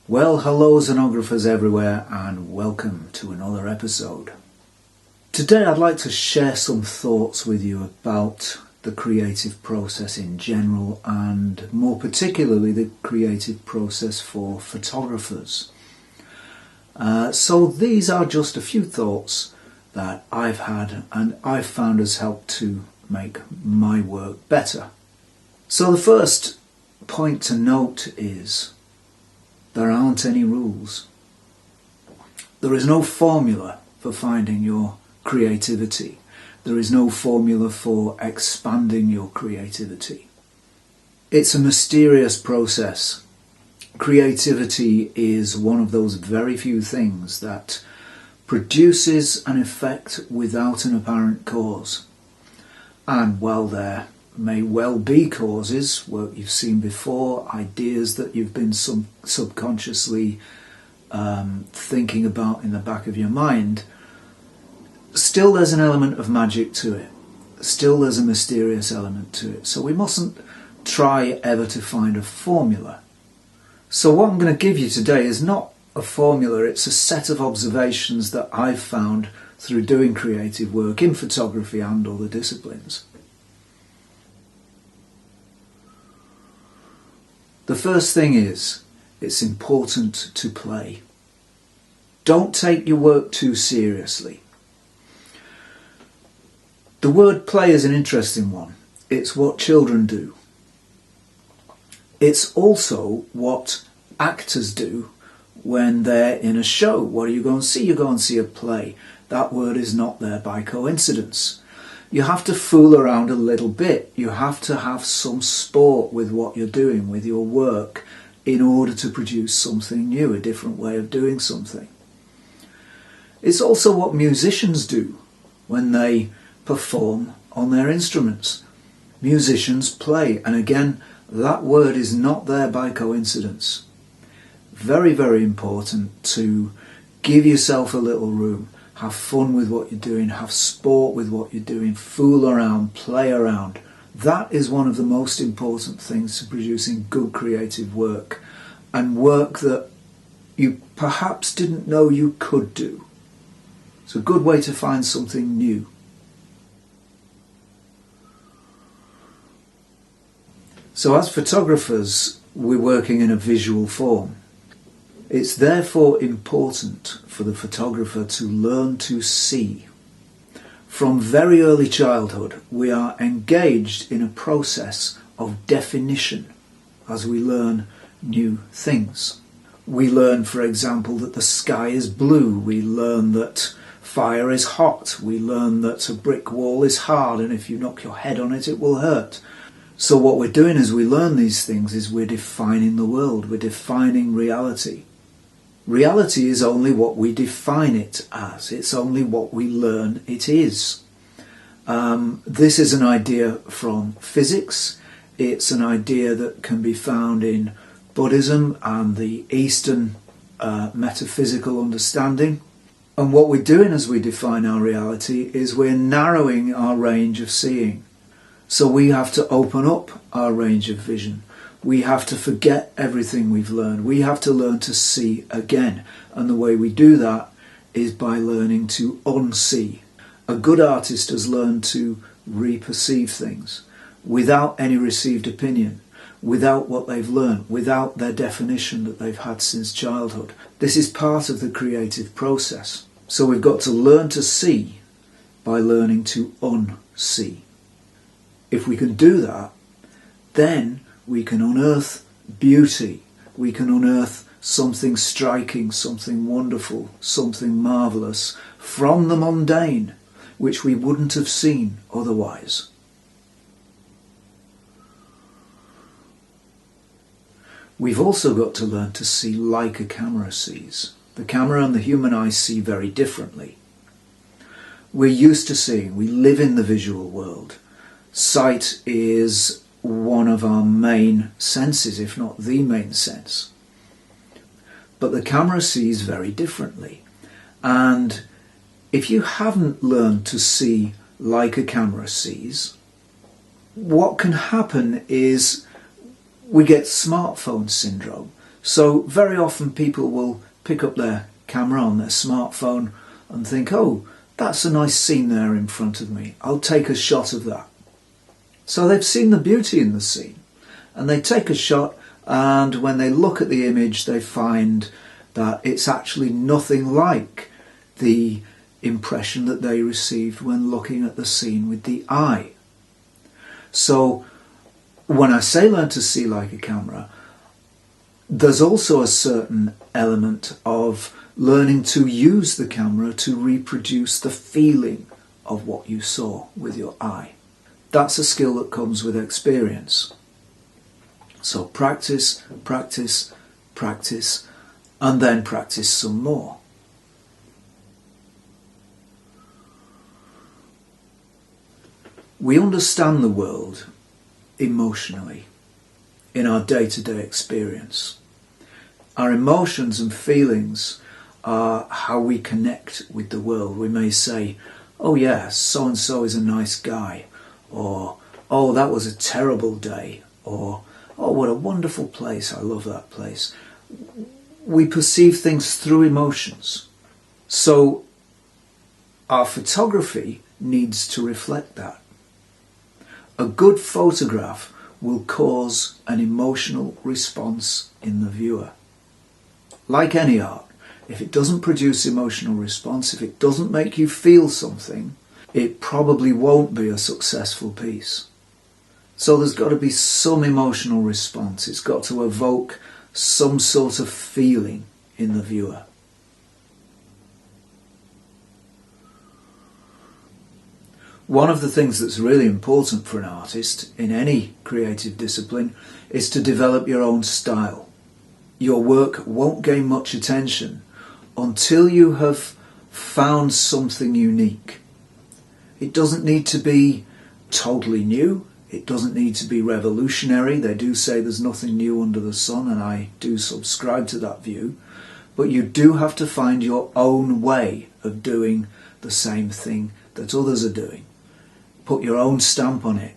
Well, hello xenographers everywhere and welcome to another episode. Today I'd like to share some thoughts with you about the creative process in general and more particularly the creative process for photographers. So these are just a few thoughts that I've had and I've found has helped to make my work better. So the first point to note is there aren't any rules. There is no formula for finding your creativity. There is no formula for expanding your creativity. It's a mysterious process. Creativity is one of those very few things that produces an effect without an apparent cause. And while there may well be causes, work you've seen before, ideas that you've been subconsciously thinking about in the back of your mind, still there's an element of magic to it. Still there's a mysterious element to it. So we mustn't try ever to find a formula. So what I'm going to give you today is not a formula, it's a set of observations that I've found through doing creative work in photography and other disciplines. The first thing is, it's important to play. Don't take your work too seriously. The word play is an interesting one. It's what children do. It's also what actors do when they're in a show. What do you go and see? You go and see a play. That word is not there by coincidence. You have to fool around a little bit. You have to have some sport with what you're doing, with your work, in order to produce something new, a different way of doing something. It's also what musicians do when they perform on their instruments. Musicians play, and again, that word is not there by coincidence. Very, very important to give yourself a little room. Have fun with what you're doing, have sport with what you're doing, fool around, play around. That is one of the most important things to producing good creative work, and work that you perhaps didn't know you could do. It's a good way to find something new. So as photographers, we're working in a visual form. It's therefore important for the photographer to learn to see. From very early childhood, we are engaged in a process of definition as we learn new things. We learn, for example, that the sky is blue. We learn that fire is hot. We learn that a brick wall is hard, and if you knock your head on it, it will hurt. So what we're doing as we learn these things is we're defining the world. We're defining reality. Reality is only what we define it as. It's only what we learn it is. This is an idea from physics. It's an idea that can be found in Buddhism and the Eastern metaphysical understanding. And what we're doing as we define our reality is we're narrowing our range of seeing. So we have to open up our range of vision. We have to forget everything we've learned. We have to learn to see again. And the way we do that is by learning to unsee. A good artist has learned to re-perceive things without any received opinion, without what they've learned, without their definition that they've had since childhood. This is part of the creative process. So we've got to learn to see by learning to unsee. If we can do that, then we can unearth beauty. We can unearth something striking, something wonderful, something marvellous from the mundane, which we wouldn't have seen otherwise. We've also got to learn to see like a camera sees. The camera and the human eye see very differently. We're used to seeing. We live in the visual world. Sight is one of our main senses, if not the main sense. But the camera sees very differently. And if you haven't learned to see like a camera sees, what can happen is we get smartphone syndrome. So very often people will pick up their camera on their smartphone and think, oh, that's a nice scene there in front of me, I'll take a shot of that. So they've seen the beauty in the scene and they take a shot, and when they look at the image they find that it's actually nothing like the impression that they received when looking at the scene with the eye. So when I say learn to see like a camera, there's also a certain element of learning to use the camera to reproduce the feeling of what you saw with your eye. That's a skill that comes with experience. So practice, practice, practice, and then practice some more. We understand the world emotionally in our day-to-day experience. Our emotions and feelings are how we connect with the world. We may say, oh yeah, so-and-so is a nice guy, or oh, that was a terrible day, or oh, what a wonderful place, I love that place. We perceive things through emotions. So our photography needs to reflect that. A good photograph will cause an emotional response in the viewer. Like any art, if it doesn't produce emotional response, if it doesn't make you feel something, it probably won't be a successful piece. So there's got to be some emotional response. It's got to evoke some sort of feeling in the viewer. One of the things that's really important for an artist in any creative discipline is to develop your own style. Your work won't gain much attention until you have found something unique. It doesn't need to be totally new. It doesn't need to be revolutionary. They do say there's nothing new under the sun, and I do subscribe to that view. But you do have to find your own way of doing the same thing that others are doing. Put your own stamp on it.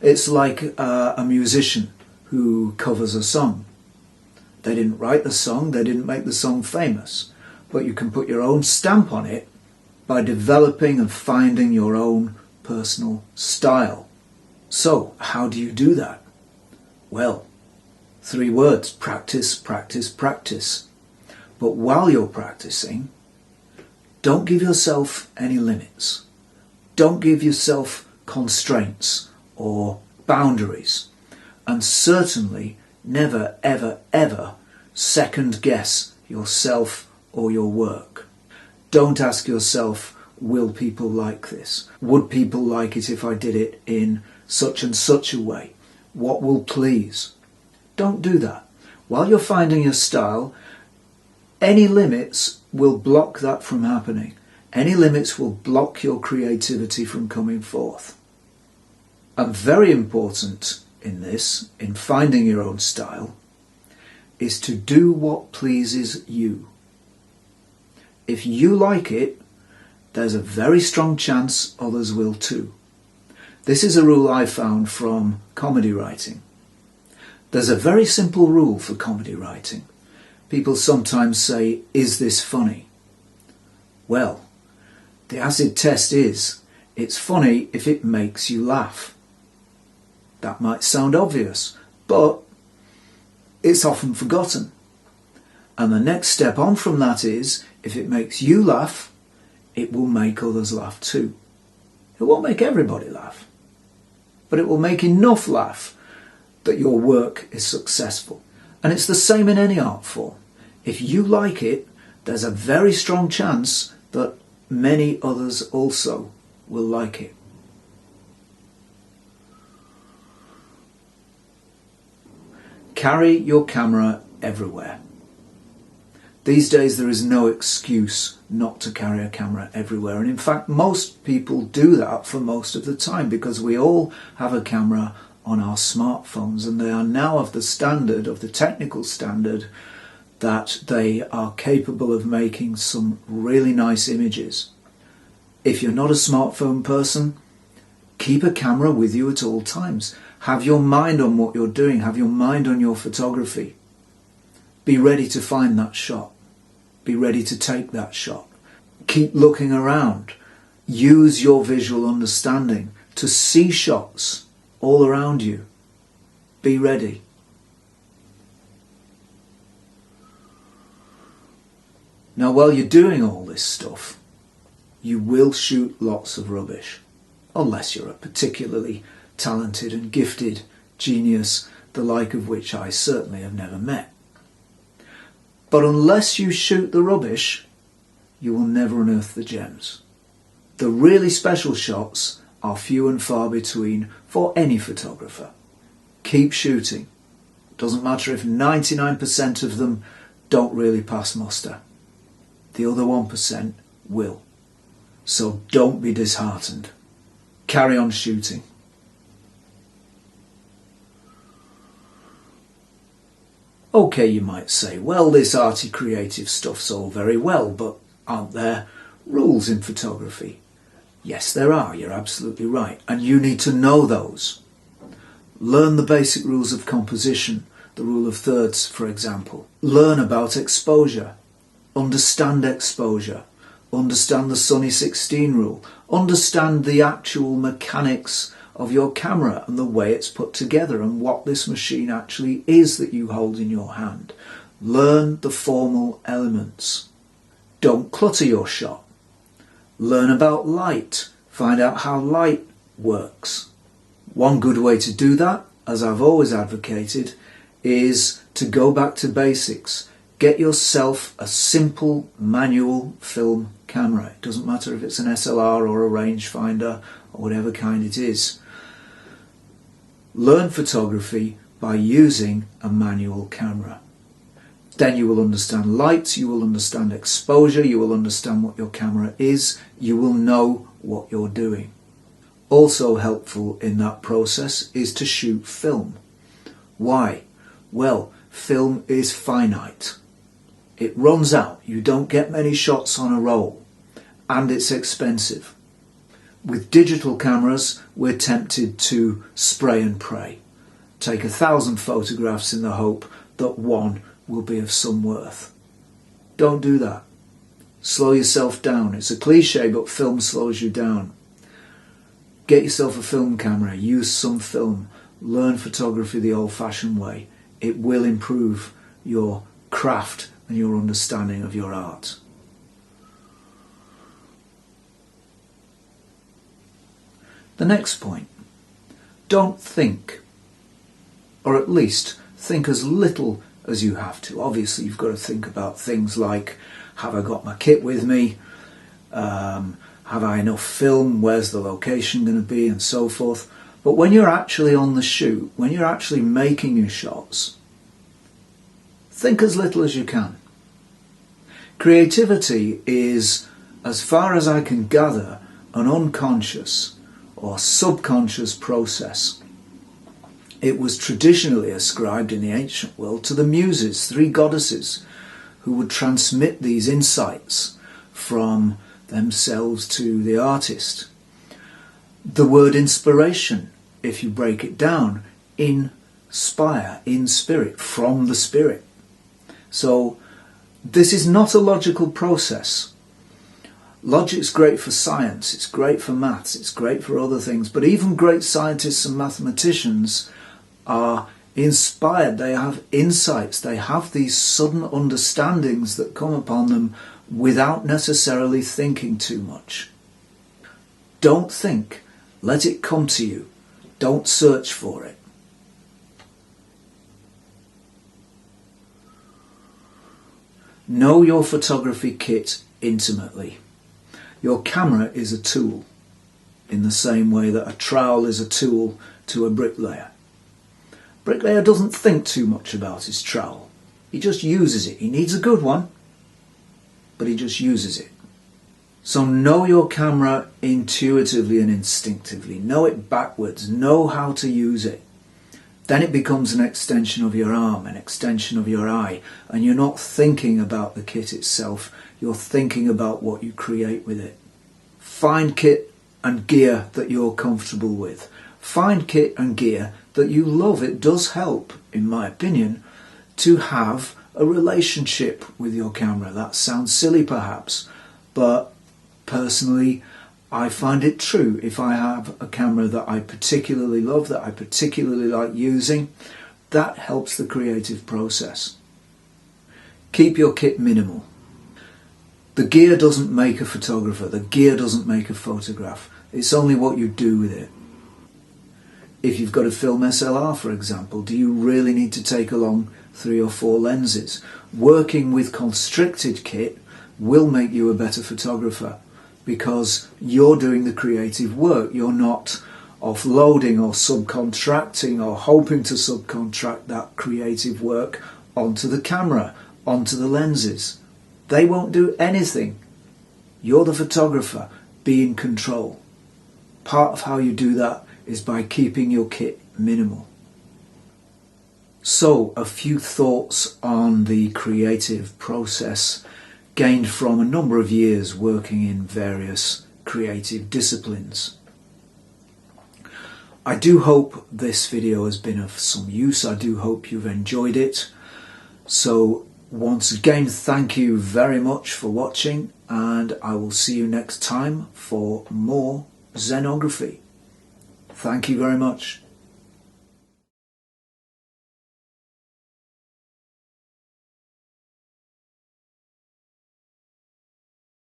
It's like a musician who covers a song. They didn't write the song, they didn't make the song famous, but you can put your own stamp on it by developing and finding your own personal style. So, how do you do that? Well, 3 words: practice, practice, practice. But while you're practicing, don't give yourself any limits. Don't give yourself constraints or boundaries, and certainly never, ever, ever second guess yourself or your work. Don't ask yourself, will people like this? Would people like it if I did it in such and such a way? What will please? Don't do that. While you're finding your style, any limits will block that from happening. Any limits will block your creativity from coming forth. And very important in this, in finding your own style, is to do what pleases you. If you like it, there's a very strong chance others will too. This is a rule I found from comedy writing. There's a very simple rule for comedy writing. People sometimes say, is this funny? Well, the acid test is, it's funny if it makes you laugh. That might sound obvious, but it's often forgotten. And the next step on from that is, if it makes you laugh, it will make others laugh too. It won't make everybody laugh, but it will make enough laugh that your work is successful. And it's the same in any art form. If you like it, there's a very strong chance that many others also will like it. Carry your camera everywhere. These days there is no excuse not to carry a camera everywhere, and in fact most people do that for most of the time, because we all have a camera on our smartphones, and they are now of the standard, of the technical standard, that they are capable of making some really nice images. If you're not a smartphone person, keep a camera with you at all times. Have your mind on what you're doing, have your mind on your photography. Be ready to find that shot. Be ready to take that shot. Keep looking around. Use your visual understanding to see shots all around you. Be ready. Now, while you're doing all this stuff, you will shoot lots of rubbish, unless you're a particularly talented and gifted genius, the like of which I certainly have never met. But unless you shoot the rubbish, you will never unearth the gems. The really special shots are few and far between for any photographer. Keep shooting. Doesn't matter if 99% of them don't really pass muster. The other 1% will. So don't be disheartened. Carry on shooting. Okay, you might say, well, this arty creative stuff's all very well, but aren't there rules in photography? Yes, there are. You're absolutely right. And you need to know those. Learn the basic rules of composition, the rule of thirds, for example. Learn about exposure. Understand exposure. Understand the Sunny 16 rule. Understand the actual mechanics of your camera and the way it's put together and what this machine actually is that you hold in your hand. Learn the formal elements. Don't clutter your shot. Learn about light. Find out how light works. One good way to do that, as I've always advocated, is to go back to basics. Get yourself a simple manual film camera. It doesn't matter if it's an SLR or a rangefinder or whatever kind it is. Learn photography by using a manual camera. Then you will understand light, you will understand exposure, you will understand what your camera is, you will know what you're doing. Also helpful in that process is to shoot film. Why? Well, film is finite. It runs out. You don't get many shots on a roll, and it's expensive. With digital cameras, we're tempted to spray and pray. Take 1,000 photographs in the hope that one will be of some worth. Don't do that. Slow yourself down. It's a cliche, but film slows you down. Get yourself a film camera. Use some film. Learn photography the old-fashioned way. It will improve your craft and your understanding of your art. The next point. Don't think, or at least think as little as you have to. Obviously, you've got to think about things like, have I got my kit with me? Have I enough film? Where's the location going to be? And so forth. But when you're actually on the shoot, when you're actually making your shots, think as little as you can. Creativity is, as far as I can gather, an unconscious or subconscious process. It was traditionally ascribed in the ancient world to the Muses, 3 goddesses, who would transmit these insights from themselves to the artist. The word inspiration, if you break it down, inspire, in spirit, from the spirit. So this is not a logical process. Logic's great for science, it's great for maths, it's great for other things, but even great scientists and mathematicians are inspired, they have insights, they have these sudden understandings that come upon them without necessarily thinking too much. Don't think, let it come to you. Don't search for it. Know your photography kit intimately. Your camera is a tool, in the same way that a trowel is a tool to a bricklayer. Bricklayer doesn't think too much about his trowel. He just uses it. He needs a good one, but he just uses it. So know your camera intuitively and instinctively. Know it backwards. Know how to use it. Then it becomes an extension of your arm, an extension of your eye, and you're not thinking about the kit itself. You're thinking about what you create with it. Find kit and gear that you're comfortable with. Find kit and gear that you love. It does help, in my opinion, to have a relationship with your camera. That sounds silly perhaps, but personally I find it true. If I have a camera that I particularly love, that I particularly like using, that helps the creative process. Keep your kit minimal. The gear doesn't make a photographer, the gear doesn't make a photograph. It's only what you do with it. If you've got a film SLR, for example, do you really need to take along 3 or 4 lenses? Working with constricted kit will make you a better photographer because you're doing the creative work. You're not offloading or subcontracting or hoping to subcontract that creative work onto the camera, onto the lenses. They won't do anything. You're the photographer. Be in control. Part of how you do that is by keeping your kit minimal. So, a few thoughts on the creative process gained from a number of years working in various creative disciplines. I do hope this video has been of some use. I do hope you've enjoyed it. So, once again, thank you very much for watching, and I will see you next time for more Zenography. Thank you very much.